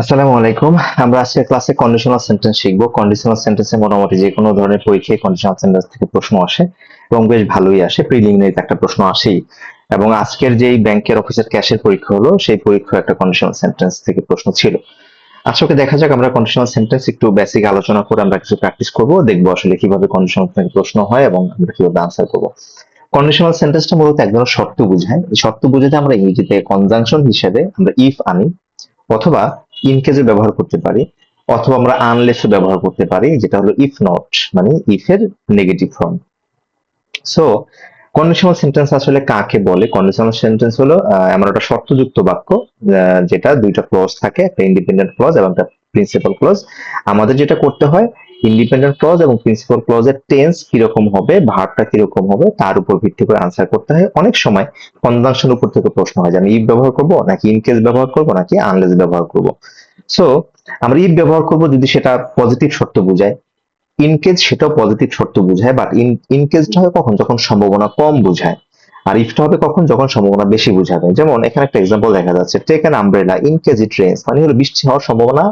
আসসালামু আলাইকুম। আমরা আজকে ক্লাসে কন্ডিশনাল সেন্টেন্স শিখবো। কন্ডিশনাল সেন্টেন্সে মোটামুটি যে কোনো ধরনের পরীক্ষায় কন্ডিশনাল সেন্টেন্স থেকে প্রশ্ন আসে এবং বেশ ভালোই আসে। প্রিলিমিনারিতে একটা প্রশ্ন আসেই। এবং আজকের যেই ব্যাংকের অফিসের ক্যাশের পরীক্ষা হলো, সেই পরীক্ষায় একটা কন্ডিশনাল সেন্টেন্স থেকে প্রশ্ন ছিল। আজকে ওকে দেখা যাক, আমরা কন্ডিশনাল সেন্টেন্স একটু বেসিক আলোচনা করে আমরা কিছু প্র্যাকটিস করবো। দেখবো আসলে কিভাবে কন্ডিশনাল থেকে প্রশ্ন হয় এবং আমরা কিভাবে আনসার করবো। কন্ডিশনাল সেন্টেন্সটা মূলত এক ধরনের শর্ত বোঝায়। এই শর্ত বোঝাতে আমরা ইংরেজিতে কনজাংশন হিসেবে আমরা ইফ আনি, অথবা ইন কেসে ব্যবহার করতে পারি, অথবা আমরা আনলেসও ব্যবহার করতে পারি, যেটা হলো ইফ নট, মানে ইফ এর negative form. So conditional sentence আসলে কাকে বলে? কন্ডিশনাল সেন্টেন্স হলো এমন একটা শর্তযুক্ত বাক্য যেটা দুইটা ক্লজ থাকে, একটা ইন্ডিপেন্ডেন্ট ক্লজ এবং একটা প্রিন্সিপাল ক্লজ। আমাদের যেটা করতে হয়, ইন্ডিপেন্ডেন্ট ক্লজ এবং প্রিন্সিপাল ক্লজের টেন্স কিরকম হবে, ভার্বটা কিরকম হবে, তার উপর ভিত্তি করে আনসার করতে হয়। অনেক সময় কনজাংশন উপর থেকে প্রশ্ন হয় যে আমি ইফ ব্যবহার করব নাকি ইন কেস ব্যবহার করব নাকি আনলেস ব্যবহার করব। সো আমরা ইফ ব্যবহার করব যদি সেটা পজিটিভ শর্ত বোঝায়, ইন কেস সেটাও পজিটিভ শর্ত বোঝায়, বাট ইন কেসটা হয় কখন, যখন সম্ভাবনা কম বোঝায়। আর ইফটা হবে কখন, যখন সম্ভাবনা বেশি বোঝাবে। যেমন এখানে একটা এক্সাম্পল দেখা যাচ্ছে, take an umbrella in case it rains, মানে হলো বৃষ্টি হওয়ার সম্ভাবনা,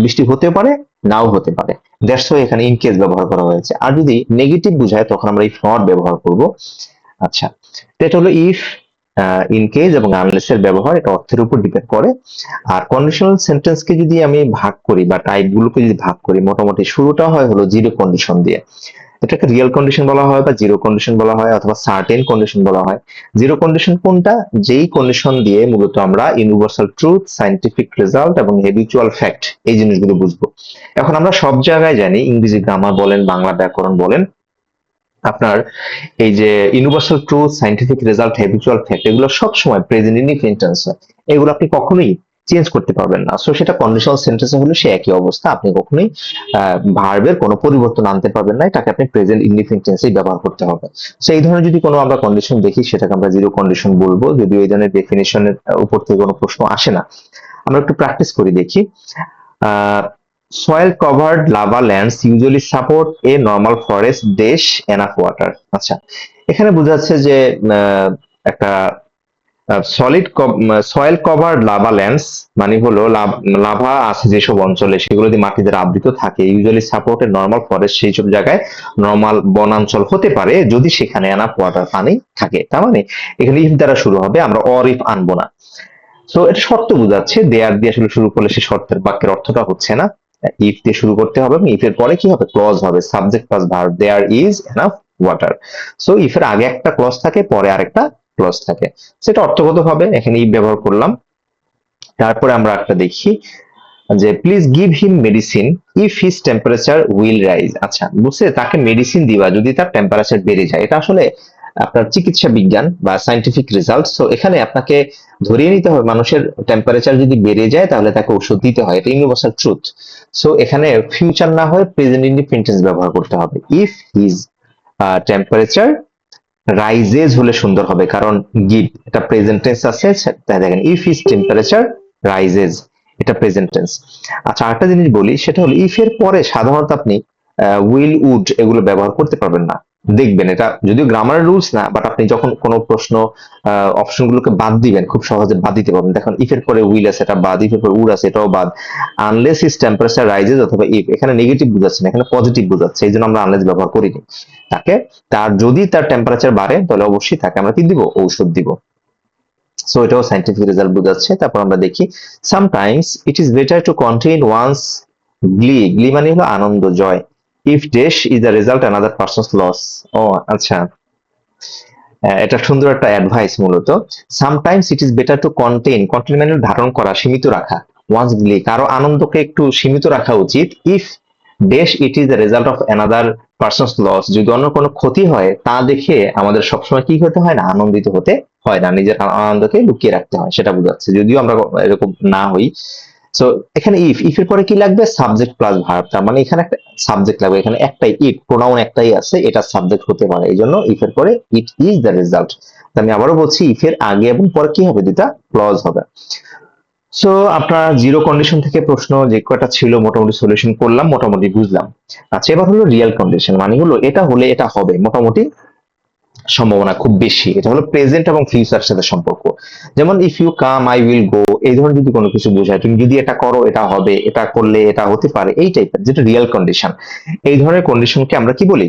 বৃষ্টি হতে পারে, নাও হতে পারে। দ্যাটস ওয়াই এখানে ইন কেস ব্যবহার করা হয়েছে। আর যদি নেগেটিভ বোঝায় তখন আমরা ইফ নট ব্যবহার করব। আচ্ছা, তো এটা হলো ইফ, ইন কেস এবং আনলেস এর ব্যবহার, এটা অর্থের উপর ডিপেন্ড করে। আর কন্ডিশনাল সেন্টেন্সকে যদি আমি ভাগ করি বা টাইপ গুলোকে যদি ভাগ করি, মোটামুটি শুরুটা হয় হলো জিরো কন্ডিশন দিয়ে। এটাকে রিয়েল কন্ডিশন বলা হয় বা জিরো কন্ডিশন বলা হয়, অথবা সার্টেন কন্ডিশন বলা হয়। জিরো কন্ডিশন কোনটা? যেই কন্ডিশন দিয়ে মূলত আমরা ইউনিভার্সাল ট্রুথ, সায়েন্টিফিক রেজাল্ট এবং হ্যাবিচুয়াল ফ্যাক্ট এই জিনিসগুলো বুঝবো। এখন আমরা সব জায়গায় জানি, ইংরেজি গ্রামার বলেন, বাংলা ব্যাকরণ বলেন, আপনার এই যে universal truth, scientific result, habitual fact, এগুলো সবসময় প্রেজেন্ট ইনডিফিনিট টেন্স হয়। এগুলো আপনি কখনোই চেঞ্জ করতে পারবেন না। সো সেটা কন্ডিশনাল সেন্টেন্সে হলে সে একই অবস্থা, আপনি কখনোই ভার্বের কোনো পরিবর্তন আনতে পারবেন না, এটাকে আপনি প্রেজেন্ট ইনডিফিনিট টেন্সেই ব্যবহার করতে হবে। সো এই ধরনের যদি কোনো আমরা কন্ডিশন দেখি, সেটাকে আমরা জিরো কন্ডিশন বলবো, যদিও এই ধরনের ডেফিনিশনের উপর থেকে কোনো প্রশ্ন আসে না। আমরা একটু প্র্যাকটিস করে দেখি। soil covered lava lands usually support a normal forest dish enough water। আচ্ছা, এখানে বোঝাচ্ছে যে একটা solid soil covered lava lands, মানে হলো লাভা আছে যেসব অঞ্চলে, সেগুলো যদি মাটি দ্বারা আবৃত থাকে, ইউজুয়ালি সাপোর্টেড নর্মাল ফরেস্ট, সেই সব জায়গায় নর্মাল বনাঞ্চল হতে পারে যদি সেখানে এনাফ ওয়াটার, পানি থাকে। তার মানে এখানে ইফ দ্বারা শুরু হবে, আমরা অর ইফ আনবো না। সো এটা শর্ত বোঝাচ্ছে, দেয়ার দিয়ে আসলে শুরু করলে সে শর্তের বাক্যের অর্থটা হচ্ছে না। ইফ দিয়ে শুরু করতে হবে এবং ইফ এর পরে কি হবে, ক্লজ হবে, subject plus verb, there is enough water. So if এর আগে একটা ক্লজ থাকে, পরে আরেকটা ক্লজ থাকে। সেটা অর্থগত ভাবে এখানে ইফ ব্যবহার করলাম। তারপরে আমরা একটা দেখি যে please give him medicine if his temperature will rise. আচ্ছা, বুঝছে, তাকে মেডিসিন দিবা যদি তার টেম্পারেচার বেড়ে যায়। এটা আসলে আপনার চিকিৎসা বিজ্ঞান বা সায়েন্টিফিক রেজাল্ট। সো এখানে আপনাকে ধরিয়ে নিতে হবে, মানুষের টেম্পারেচার যদি বেড়ে যায় তাহলে তাকে ওষুধ দিতে হয়, এটা ইউনিভার্সাল ট্রুথ। সো এখানে ফিউচার না হয়ে প্রেজেন্ট ইনডিফিনিট টেন্স ব্যবহার করতে হবে। ইফ হিজ টেম্পারেচার রাইজেস হলে সুন্দর হবে, কারণ গিভ এটা প্রেজেন্ট টেন্স আছে। তাই দেখেন, ইফ হিজ টেম্পারেচার রাইজেস, এটা প্রেজেন্ট টেন্স। আচ্ছা, আরেকটা জিনিস বলি, সেটা হলো ইফ এর পরে সাধারণত আপনি উইল, উড এগুলো ব্যবহার করতে পারবেন না। দেখবেন, এটা যদিও গ্রামারের রুলস না, বাট আপনি যখন কোনো প্রশ্ন অপশন গুলোকে বাদ দিবেন, খুব সহজে বাদ দিতে পারবেন। দেখুন, ইফ এর পরে উইল আছে, এটা বাদ, ইফ এর পরে উড আছে, এটাও বাদ। আনলেস হিজ টেম্পারেচার রাইজেস অথবা ইফ, এখানে নেগেটিভ বোঝাচ্ছে না, এখানে পজিটিভ বোঝাচ্ছে, এই জন্য আমরা আনলেস ব্যবহার করিনি। তাকে, তার যদি তার টেম্পারেচার বাড়ে তাহলে অবশ্যই তাকে আমরা কি দিব, ঔষধ দিব। সো এটাও সাইন্টিফিক রেজাল্ট বোঝাচ্ছে। তারপর আমরা দেখি, sometimes it is better to contain one's glee, glee মানে হলো আনন্দ, জয়, if dash is the result another person's loss. ও আচ্ছা, এটা সুন্দর একটা অ্যাডভাইস মূলত। Sometimes it is better to contain, contain মানে ধারণ করা, সীমিত রাখা, ওয়ান্স গ্লি কারো আনন্দকে একটু সীমিত রাখা উচিত, if dash it is the result of another person's loss, যদি অন্য কোনো ক্ষতি হয় তা দেখে আমাদের সবসময় কি হতে হয় না, আনন্দিত হতে হয় না, নিজের আনন্দকে লুকিয়ে রাখতে হয়, সেটা বোঝাচ্ছে, যদিও আমরা এরকম না হই। সো এখানে ইফ, ইফ এর পরে কি লাগবে, সাবজেক্ট প্লাস ভার্ব। তার মানে এখানে একটা সাবজেক্ট লাগবে, এখানে একটাই ইফ, প্রোনাউন একটাই আছে, এটা সাবজেক্ট হতে পারে, এই জন্য ইফ এর পরে ইট ইজ দ্য রেজাল্ট। আমি আবারও বলছি, ইফ এর আগে এবং পরে কি হবে, দুটা ক্লজ হবে। সো আপনার জিরো কন্ডিশন থেকে প্রশ্ন যে কয়টা ছিল মোটামুটি সলিউশন করলাম, মোটামুটি বুঝলাম। আচ্ছা, এবার হলো রিয়েল কন্ডিশন, মানে হলো এটা হলে এটা হবে, মোটামুটি সম্ভাবনা খুব বেশি। এটা হলো প্রেজেন্ট এবং ফিউচার সাথে সম্পর্ক। যেমন if you come I will go, এই ধরনের যদি কোনো কিছু বোঝায়, তুমি যদি এটা করো এটা হবে, এটা করলে এটা হতে পারে, এই টাইপের যেটা রিয়েল কন্ডিশন। এই ধরনের কন্ডিশনকে আমরা কি বলি?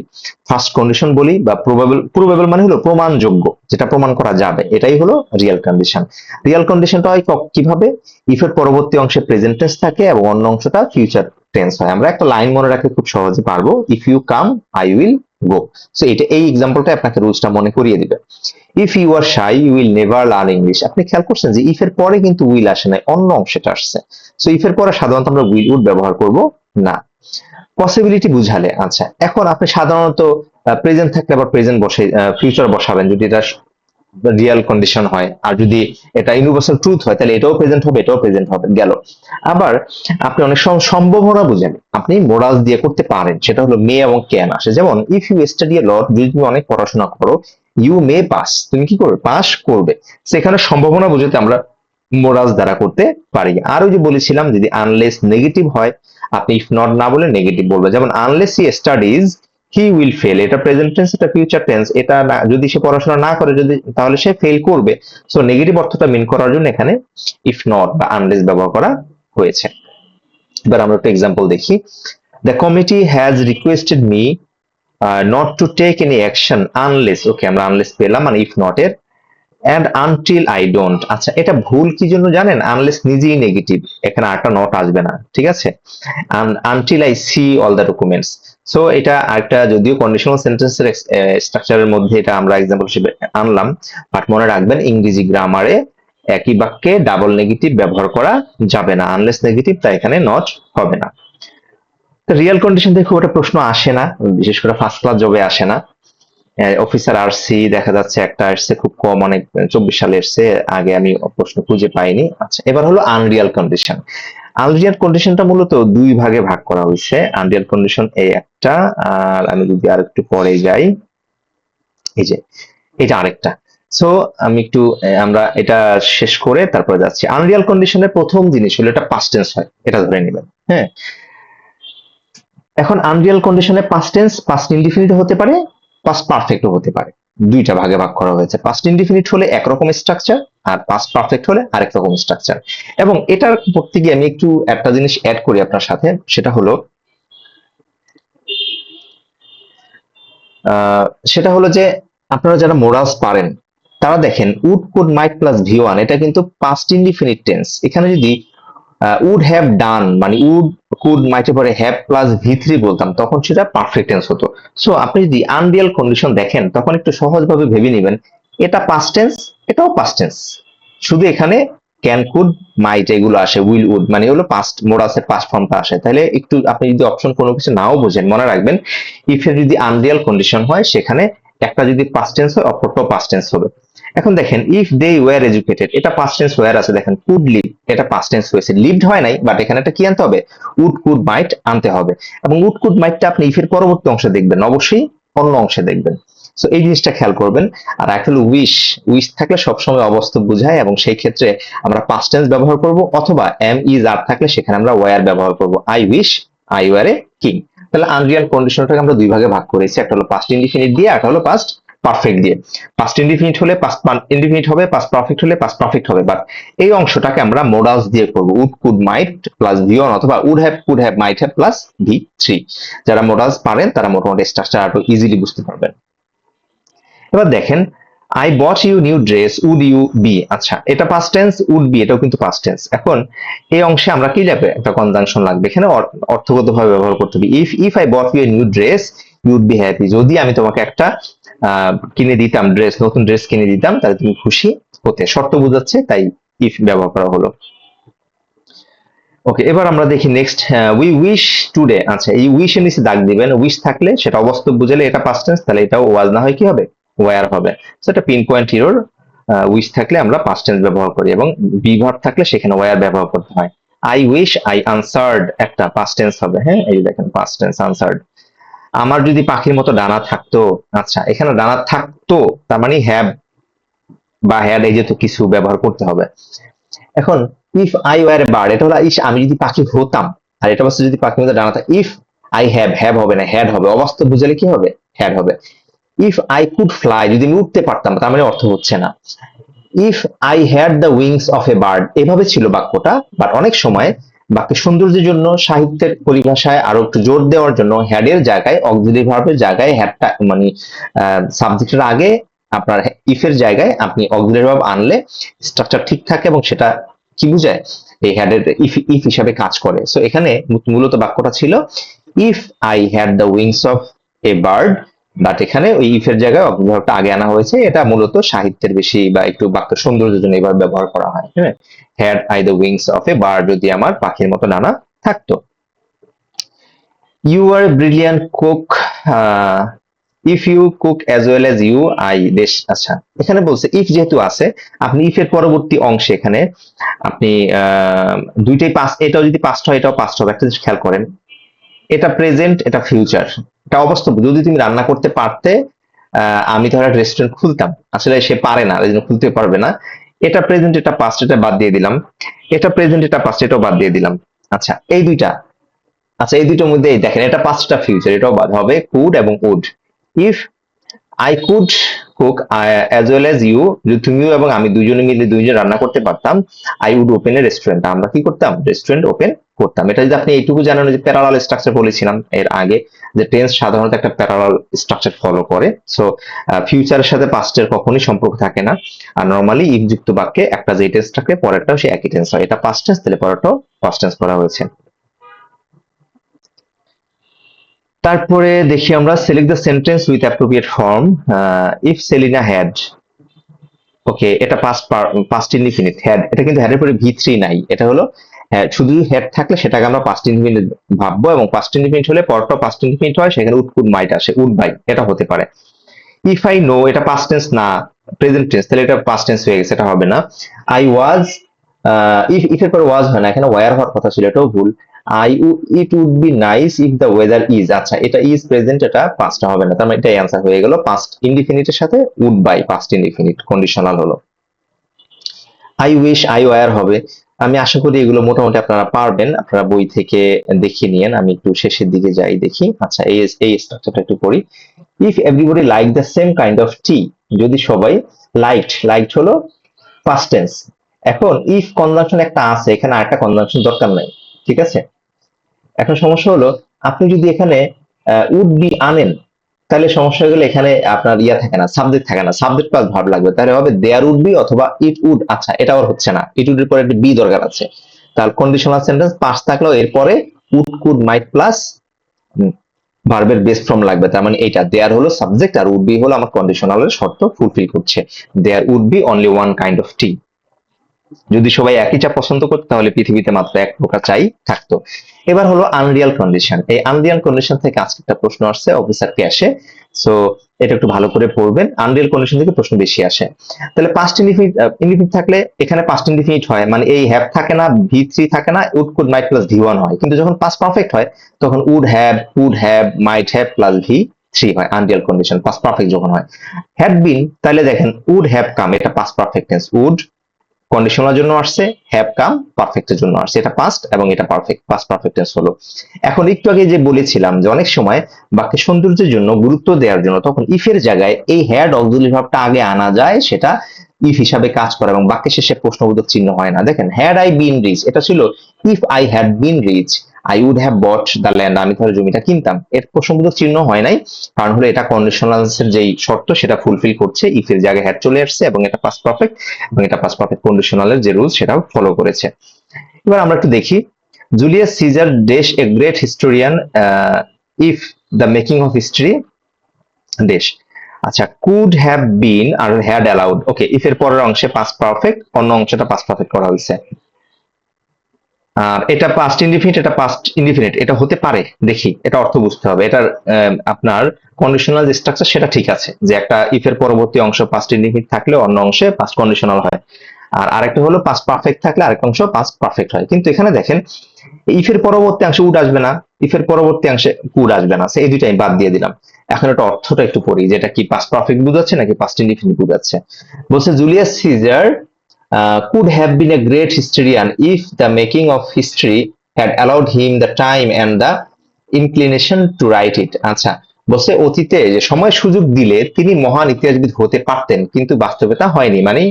ফার্স্ট কন্ডিশন বলি, বা প্রবাবল। প্রবাবল মানে হলো প্রমাণযোগ্য, যেটা প্রমাণ করা যাবে, এটাই হলো রিয়েল কন্ডিশন। রিয়েল কন্ডিশনটা হয় কিভাবে? ইফ এর পরবর্তী অংশে প্রেজেন্ট টেন্স থাকে এবং অন্য অংশটা ফিউচার টেন্স হয়। আমরা একটা লাইন মনে রাখতে খুব সহজে পারবো, if you come I will go. So এটা, এই এক্সাম্পলটা আপনাকে রুলসটা মনে করিয়ে দিবে। If you are shy you will never learn English. আপনি খেয়াল করছেন যে ইফ এর পরে কিন্তু উইল আসে নাই, অন্য অংশটা আসছে। সো ইফ এর পরে সাধারণত আমরা উইল উড ব্যবহার করব না। পসিবিলিটি বুঝালে, আচ্ছা এখন আপনি সাধারণত প্রেজেন্ট থাকলে আবার প্রেজেন্ট বসে ফিউচার বসাবেন যদি এটা রিয়েল কন্ডিশন হয়। আর যদি এটা ইউনিভার্সাল ট্রুথ হয় তাহলে এটাও প্রেজেন্ট হবে, এটাও প্রেজেন্ট হবে, গেল। আবার আপনি অনেক সময় সম্ভাবনা বুঝেন, আপনি মোরালস দিয়ে করতে পারেন, সেটা হলো মে এবং ক্যান আসে। যেমন ইফ ইউ স্টাডি এ লট, যদি তুমি অনেক পড়াশোনা করো, ইউ মে পাস, তুমি কি করবে? পাস করবে। সেখানে সম্ভাবনা বুঝাতে আমরা মোরালস দ্বারা করতে পারি। আর ওই যে বলেছিলাম, যদি আনলেস নেগেটিভ হয়, আপনি ইফ নট না বলে নেগেটিভ বলবে। যেমন unless he studies he will fail, এটা প্রেজেন্ট টেন্স, এটা ফিউচার টেন্স। এটা যদি সে পড়াশোনা না করে, যদি, তাহলে সে ফেল করবে। সো নেগেটিভ অর্থটা মিন করার জন্য এখানে ইফ নট বা আনলেস ব্যবহার করা হয়েছে। এবার আমরা একটা এক্সাম্পল দেখি। The committee has requested me not to take any action unless, okay আমরা আনলেস পেলাম, মানে ইফ নট এর অ্যান্ড আনটিল আই ডোন্ট। আচ্ছা, এটা ভুল কি জন্য জানেন? আনলেস নিজেই নেগেটিভ, এখানে আরেকটা নট আসবে না, ঠিক আছে? Until I see all the documents. So এটা আরেকটা, যদিও কন্ডিশনাল সেন্টেন্সের স্ট্রাকচারের মধ্যে এটা আমরা এক্সাম্পল হিসেবে আনলাম, বাট মনে রাখবেন ইংরেজি গ্রামারে একই বাক্যে ডাবল নেগেটিভ ব্যবহার করা যাবে না। আনলেস নেগেটিভ, তাই এখানে নট হবে না। রিয়েল কন্ডিশন থেকে খুব একটা প্রশ্ন আসে না, বিশেষ করে ফার্স্ট ক্লাস জবে আসে না। অফিসার আরসি দেখা যাচ্ছে একটা আসছে, খুব কম, অনেক 24 সালে এসছে, আগে আমি প্রশ্ন খুঁজে পাইনি। আচ্ছা, এবার হলো আনরিয়াল কন্ডিশন। আনরিয়াল কন্ডিশনটা মূলত দুই ভাগে ভাগ করা হয়েছে। আনরিয়াল কন্ডিশন এই একটা, আর আমি যদি আর একটু পরে যাই, এই যে এটা আরেকটা। সো আমি একটু আমরা এটা শেষ করে তারপরে যাচ্ছি। আনরিয়াল কন্ডিশনের প্রথম জিনিস হলো এটা পাস্ট টেন্স হয়, এটা ধরে নেবেন। হ্যাঁ, এখন আনরিয়াল কন্ডিশনে পাস্ট টেন্স পাস্ট ইনডিফিনিট হতে পারে, পাস্ট পারফেক্টও হতে পারে। দুইটা ভাগে ভাগ করা হয়েছে। পাস্ট ইনডিফিনিট হলে একরকম স্ট্রাকচার, আর পাস্ট পারফেক্ট হলে আরেক রকম স্ট্রাকচার। এবং এটার পড়তে গিয়ে আমি একটু একটা জিনিস অ্যাড করি আপনার সাথে, সেটা হলো সেটা হলো যে আপনারা যারা মোরালস পারেন তারা দেখেন would could might plus V one, এটা কিন্তু পাস্ট ইনডিফিনিট টেন্স। এখানে যদি উড হ্যাভ ডান মানে উড কুড মাইটে পরে হ্যাভ প্লাস ভি থ্রি বলতাম, তখন সেটা পারফেক্ট টেন্স হতো। সো আপনি যদি আনরিয়াল কন্ডিশন দেখেন তখন একটু সহজভাবে ভেবে নেবেন, এটা পাস্ট টেন্স, এটাও পাস্ট টেন্স, শুধু এখানে ক্যান কুড মাইট এগুলো আসে, উইল উড মানে হলো পাস্ট মোরাসের পাস্ট ফর্মটা আসে। তাহলে একটু আপনি যদি অপশন কোনো কিছু নাও বোঝেন, মনে রাখবেন ইফ এর যদি আনরিয়াল কন্ডিশন হয় সেখানে একটা যদি পাস্ট টেন্স হয় অপরটাও পাস্ট টেন্স হবে। এখন দেখেন ইফ দে ওয়ার এডুকেটেড, এটা পাস্ট টেন্স ওয়্যার আছে, দেখেন কুড লিভ, এটা পাস্ট টেন্স হয়েছে, লিভড হয় নাই, বাট এখানে একটা কি আনতে হবে? উড কুড মাইট আনতে হবে। এবং উড কুড মাইটটা আপনি ইফের পরবর্তী অংশে দেখবেন, অবশ্যই অন্য অংশে দেখবেন। সো এই জিনিসটা খেয়াল করবেন। আর একটা হলো উইশ, উইশ থাকলে সবসময় অবাস্তব বোঝায়, এবং সেই ক্ষেত্রে আমরা পাস্ট টেন্স ব্যবহার করব, অথবা এম ইজ আর থাকলে সেখানে আমরা ওয়্যার ব্যবহার করব, I wish I were a king. তাহলে আনরিয়াল কন্ডিশনটাকে আমরা দুই ভাগে ভাগ করেছি, একটা হলো পাস্ট ইনডিফিনিট দিয়ে, একটা হলো পাস্ট পারফেক্ট দিয়ে। পাস্ট ইনডিফিনিট হলে পাস্ট ইনডিফিনিট হবে, পাস্ট পারফেক্ট হলে পাস্ট পারফেক্ট হবে। বাট এই অংশটাকে আমরা মোডালস দিয়ে করব, would could might plus V one, অথবা would have could have might have plus V three. যারা মোডালস পারেন তারা মোটামুটি স্ট্রাকচার আরো ইজিলি বুঝতে পারবেন। এবার দেখেন I bought you new dress, would you be. আচ্ছা, এটা পাস্ট টেন্স, উড বি এটাও কিন্তু পাস্ট টেন্স। এখন এই অংশে আমরা কি লাগবে? একটা কনজাংশন লাগবে, এখানে অর্থগতভাবে ব্যবহার করতে হবে। If I bought you a new dress you would be happy, যদি আমি তোমাকে একটা কিনে দিতাম ড্রেস, নতুন ড্রেস কিনে দিতাম, তাহলে তুমি খুশি হতে। শর্ত বোঝাচ্ছে, তাই ইফ ব্যবহার করা হলো। ওকে, এবার আমরা দেখি নেক্সট, উই উইশ টুডে। আচ্ছা, এই উইশ এর নিচে দাগ দিবেন, উইশ থাকলে সেটা অবাস্তব বুঝালে এটা পাস্ট টেন্স, তাহলে এটাও ওয়াজ না হয় কি হবে? ওয়্যার হবে। সো এটা পিন পয়েন্ট হিরোর, উইশ থাকলে আমরা পাস্ট টেন্স ব্যবহার করি, এবং বি ভার্ব থাকলে সেখানে ওয়্যার ব্যবহার করতে হয়। আই উইশ আই আনসার্ড, একটা পাস্ট টেন্স হবে। হ্যাঁ, এই দেখেন পাস্ট টেন্স আনসার্ড। আমার যদি পাখির মতো ডানা থাকতো, আচ্ছা এখানে ডানা থাকতো তার মানে হ্যাভ বা হ্যাড, এই যে তো কিছু ব্যবহার করতে হবে। এখন if I were a bird, এটা হলো ইস আমি যদি পাখি হতাম, আর এটা হচ্ছে যদি পাখির মধ্যে ডানা থাকে। ইফ আই হ্যাভ, হ্যাভ হবে না, হ্যাড হবে, অবাস্তব বুঝালে কি হবে? হ্যাড হবে। ইফ আই কুড ফ্লাই, যদি আমি উঠতে পারতাম, তার মানে অর্থ হচ্ছে না। If I had the wings of a bird, এভাবে ছিল বাক্যটা। বাট অনেক সময় বাক্যের সৌন্দর্যের জন্য, সাহিত্যের পরিভাষায় আরো একটু জোর দেওয়ার জন্য হ্যাড এর জায়গায়, অক্সিলারি ভার্বের জায়গায় হ্যাডটা মানে সাবজেক্টের আগে আপনার ইফ এর জায়গায় আপনি অক্সিলারি ভার্ব আনলে স্ট্রাকচার ঠিক থাকে এবং সেটা কি বুঝায়, এই হ্যাড এর ইফ ইফ হিসাবে কাজ করে। সো এখানে মূলত বাক্যটা ছিল if I had the wings of a bird, but এখানে ওই ইফ এর জায়গায় অব্যাহতটা আগে আনা হয়েছে। এটা মূলত সাহিত্যের বেশি বা একটু বাক্যের সৌন্দর্যের জন্য এবার ব্যবহার করা হয়। হ্যাঁ, had I the wings of a bird, যদি আমার পাখির মতো ডানা থাকতো। You are brilliant cook, if you cook as well as you I দেশ। আচ্ছা, এখানে বলছে ইফ যেহেতু আছে, আপনি ইফ এর পরবর্তী অংশে এখানে আপনি দুইটাই পাস, এটাও যদি পাস্ট হয় এটাও পাস্ট হবে। একটা জিনিস খেয়াল করেন, এটা প্রেজেন্ট, এটা ফিউচার, এটা অবাস্তব। যদি তুমি রান্না করতে পারতে, আমি ধর একটা রেস্টুরেন্ট খুলতাম, আসলে সে পারে না, এই জন্য খুলতে পারবে না। এটা প্রেজেন্ট, এটা পাস্ট, এটা বাদ দিয়ে দিলাম। এটা প্রেজেন্ট, এটা পাস্ট, এটাও বাদ দিয়ে দিলাম। আচ্ছা, এই দুইটা, আচ্ছা এই দুইটার মধ্যে দেখেন, এটা পাস্টটা ফিউচার, এটাও বাদ হবে, কুড এবং would. If I could cook as well as you, যদি তুমিও এবং আমি দুইজনে মিলে দুইজন রান্না করতে পারতাম, I would open a restaurant, আমরা কি করতাম, রেস্টুরেন্ট ওপেন করতাম। এটা যদি আপনি এইটুকু জানেন, যে প্যারালাল স্ট্রাকচার বলেছিলাম এর আগে, যে টেন্স সাধারণত একটা প্যারালাল স্ট্রাকচার ফলো করে। সো ফিউচারের সাথে পাস্টের কখনোই সম্পর্ক থাকে না। আর নর্মালি ইফ যুক্ত বাক্যে একটা যে টেন্স থাকে পরেরটাও সে একই টেন্স হয়। এটা পাস্ট টেন্স, তাহলে পরেরটাও পাস্ট টেন্স করা হয়েছে। তারপরে দেখি আমরা, select the sentence with appropriate form. If Selina had, okay এটা পাস্ট, পাস্ট ইনডিফিনিট হ্যাড, এটা কিন্তু হ্যাড এর পরে ভি থ্রি নাই, এটা হলো হ্যাঁ, শুধু হ্যাড থাকলে সেটাকে আমরা পাস্ট ইনডিফিনিট ভাববো, এবং পাস্ট ইনডিফিনিট হলে পরটা পাস্ট ইনডিফিনিট হয়, সেখানে উড কুড মাইট আসে, উড বাই এটা হতে পারে। ইফ আই নো, এটা পাস্ট টেন্স না, প্রেজেন্ট টেন্স, তাহলে এটা পাস্ট টেন্স হয়ে গেছে, এটা হবে না। আই ওয়াজ, ইফ এর পরে ওয়াজ হয় না, এখানে ওয়ার হওয়ার কথা ছিল, এটাও ভুল। I it would be nice if the weather is, আচ্ছা এটা ইজ প্রেজেন্ট, এটা পাস্ট হবে না, তার মানে এটাই অ্যান্সার হয়ে গেল। পাস্ট ইনডিফিনিটের সাথে would by past indefinite conditional হলো। আই উইশ, আই ওয়ার হবে। আমি আশা করি এগুলো মোটামুটি আপনারা পারবেন, আপনারা বই থেকে দেখিয়ে নিয়েন। আমি একটু শেষের দিকে যাই, দেখি। আচ্ছা, এই স্ট্রাকচারটা একটু পড়ি। If everybody like the same kind of tea, যদি সবাই লাইকড হলো পাস্ট টেন্স। এখন ইফ কনজাংশন একটা আছে, এখানে আরেকটা কনজাংশন দরকার নাই, ঠিক আছে। এখন সমস্যা হলো, আপনি যদি এখানে উড বি আনেন, তাহলে সমস্যা হয়ে গেলে এখানে আপনার ইয়া থাকে না, সাবজেক্ট থাকে না, সাবজেক্ট প্লাস ভার্ব লাগবে, তাহলে হবে দেয়ার উড বি অথবা ইট উড। আচ্ছা, এটা আর হচ্ছে না, ইট উড এর পরে একটা বি দরকার আছে। তাহলে কন্ডিশনাল সেন্টেন্স পাস থাকলেও এরপরে উড কুড মাইট প্লাস ভার্বের বেস ফর্ম লাগবে। তার মানে এটা দেয়ার হলো সাবজেক্ট, আর উড বি হলো আমার কন্ডিশনালের শর্ত ফুলফিল করছে। There would be only one kind of tea. যদি সবাই একই চা পছন্দ করতো, তাহলে পৃথিবীতে মাত্র এক প্রকার চাই থাকতো। এবার হলো আনরিয়াল কন্ডিশন। এই আনরিয়াল কন্ডিশন থেকে আজকে একটা প্রশ্ন আসছে অফিসার ক্যাশে, সো এটা একটু ভালো করে পড়বেন। আনরিয়াল কন্ডিশন থেকে প্রশ্ন বেশি আসে। তাহলে পাস্ট ইনডিফিনিট থাকলে এখানে পাস্ট ইনডিফিনিট হয়, মানে এই হ্যাভ থাকে না, ভি থ্রি থাকে না, would could might plus V one হয়। কিন্তু যখন পাস্ট পারফেক্ট হয়, তখন would have might have plus V three হয়। আনরিয়াল কন্ডিশন পাস্ট পারফেক্ট যখন হয়। হ্যাড বিন, তাহলে দেখেন উড হ্যাভ কাম, এটা past perfect tense, would conditional জন্য আসছে, হ্যাভ কাম পারফেক্টের জন্য আসছে, এটা পাস্ট এবং এটা পারফেক্ট, পাস্ট পারফেক্ট টেন্স হলো। এখন একটু আগে যে বলেছিলাম যে অনেক সময় বাক্যের সৌন্দর্যের জন্য, গুরুত্ব দেওয়ার জন্য, তখন ইফের জায়গায় এই হ্যাড অক্সিলারি ভার্বটা আগে আনা যায়, সেটা ইফ হিসাবে কাজ করে এবং বাক্যের শেষে প্রশ্নবোধক চিহ্ন হয় না। দেখেন, হ্যাড আই বিন রিচ, এটা ছিল if I had been rich I would have bought the land, আমি ধরে জমিটা কিনতাম, এর প্রশ্নবোধক চিহ্ন হয় নাই, কারণ হলো এটা কন্ডিশনালসের যেই শর্ত সেটা ফুলফিল করছে, ইফ এর জায়গায় হ্যাড চলে আসছে এবং এটা পাস্ট পারফেক্ট, এবং এটা পাস্ট পারফেক্ট কন্ডিশনালের যে রুলস সেটাও ফলো করেছে। এবার আমরা একটু দেখি, Julius Caesar dash a great historian if the making of history dash. আচ্ছা, কুড হ্যাভ বিন আর হ্যাড অ্যালাউড, ওকে ইফ এর পরের অংশে পাস্ট পারফেক্ট, অন্য অংশটা পাস্ট পারফেক্ট করা হয়েছে। আর এটা পাস্ট ইনডিফিনিট, এটা পাস্ট ইনডিফিনিট, এটা হতে পারে, দেখি এটা অর্থ বুঝতে হবে। এটার আপনার কন্ডিশনাল যে স্ট্রাকচার সেটা ঠিক আছে, যে একটা ইফ এর পরবর্তী অংশ পাস্ট ইনডিফিনিট থাকলে অন্য অংশে পাস্ট কন্ডিশনাল হয়, আর আরেকটা হলো পাস্ট পারফেক্ট থাকলে আরেকটা অংশ পাস্ট পারফেক্ট হয়। কিন্তু এখানে দেখেন, ইফ এর পরবর্তী অংশে উড আসবে না, ইফ এর পরবর্তী অংশে কুড আসবে না, এই দুইটাই বাদ দিয়ে দিলাম। এখন এটা অর্থটা একটু পড়ি, যেটা কি পাস্ট পারফেক্ট বুঝাচ্ছে নাকি পাস্ট ইনডিফিনিট বুঝাচ্ছে। বলছে Julius Caesar could have been a great historian if the making of history had allowed him the time and the inclination to write it. আচ্ছা, বলছে অতীতে যে সময় সুযোগ দিলে তিনি মহান ইতিহাসবিদ হতে পারতেন, কিন্তু বাস্তবে তা হয়নি। মানে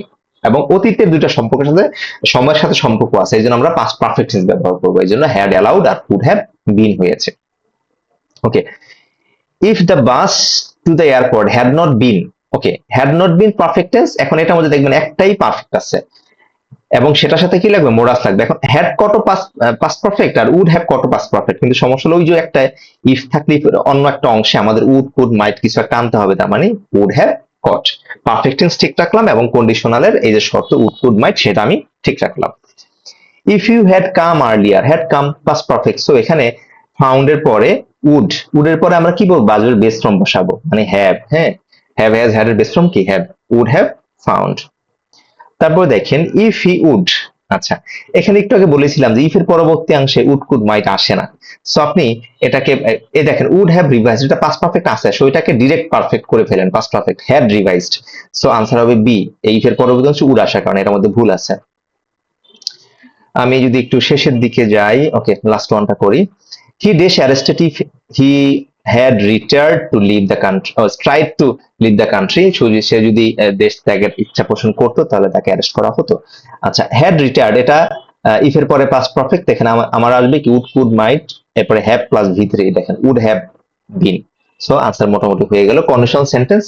এবং অতীতের দুইটা সম্পর্কের সাথে সময়ের সাথে সম্পর্ক আছে, এই জন্য আমরা পাস্ট পারফেক্ট টেন্স ব্যবহার করবো। এই জন্য হ্যাড অ্যালাউড আর কুড হ্যাভ বিন হয়েছে। Okay, if the bus to the airport had not been, okay, had not been perfect tense. এখন এটার মধ্যে দেখবেন একটাই পারফেক্ট আছে এবং সেটার সাথে কি লাগবে, মোরাস লাগবে। এখন হ্যাড কত পাস্ট পারফেক্ট আর উড হ্যাভ কত পাস্ট পারফেক্ট, কিন্তু সমস্যা হলো ওই যে একটা ইফ থাকলে অন্য একটা অংশে আমাদের উড কুড মাইট কিছু একটা আনতে হবে, তার মানে would have caught. Perfect tense ঠিক রাখলাম এবং কন্ডিশনালের এই যে শর্ত উড কুড মাইট সেটা আমি ঠিক রাখলাম। If you had come earlier, had come past perfect. So এখানে ফাউন্ড এর পরে উড, উডের পরে আমরা কি বলবো, বাজের বেস ফর্ম বসাবো, মানে হ্যাভ। হ্যাঁ, হ্যাভ হ্যাজ হ্যাড এর বেস ফর্ম কি, হ্যাভ। Would have found. তারপর দেখেন ইফ হি উড। আচ্ছা, এখানে একটু আগে বলেছিলাম যে ইফ এর পরবর্তী অংশে উড কুড মাইট আসে না। সো আপনি এটাকে এই দেখেন উড হ্যাভ রিভাইজড, এটা পাস্ট পারফেক্ট আছে, সো এটাকে ডিরেক্ট পারফেক্ট করে ফেলেন, past perfect had revised. So answer হবে বি। এই ইফ এর পরবর্তী অংশে উড আসার কারণে এটার মধ্যে ভুল আছে। আমি যদি একটু শেষের দিকে যাই, ওকে, লাস্ট ওয়ানটা করি। He dash arrested if he had retired to leave the country, tried to leave the country. সে যদি দেশ ত্যাগের ইচ্ছা পোষণ করতো তাহলে তাকে অ্যারেস্ট করা হতো। আচ্ছা, হ্যাড রিটার্ড এটা ইফ এর পরে পাস্ট পারফেক্ট, এখানে আমার আসবে কি উড কুড মাইট, এরপরে হ্যাভ প্লাস ভি থ্রি, দেখেন would have been. So answer মোটামুটি হয়ে গেল। কন্ডিশনাল সেন্টেন্স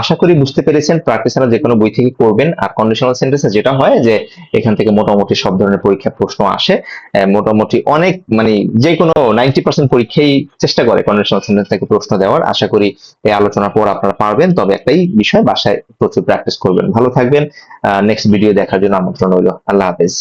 আশা করি বুঝতে পেরেছেন, প্র্যাকটিস যে কোনো বই থেকে করবেন। আর কন্ডিশনাল সেন্টেন্সে যেটা হয় যে এখান থেকে মোটামুটি সব ধরনের পরীক্ষার প্রশ্ন আসে, মোটামুটি অনেক মানে যে কোনো 90% পরীক্ষাই চেষ্টা করে কন্ডিশনাল সেন্টেন্স থেকে প্রশ্ন দেওয়ার। আশা করি এই আলোচনার পর আপনারা পারবেন, তবে একটাই বিষয়, বাসায় প্রচুর প্র্যাকটিস করবেন। ভালো থাকবেন, নেক্সট ভিডিও দেখার জন্য আমন্ত্রণ রইল। আল্লাহ হাফেজ।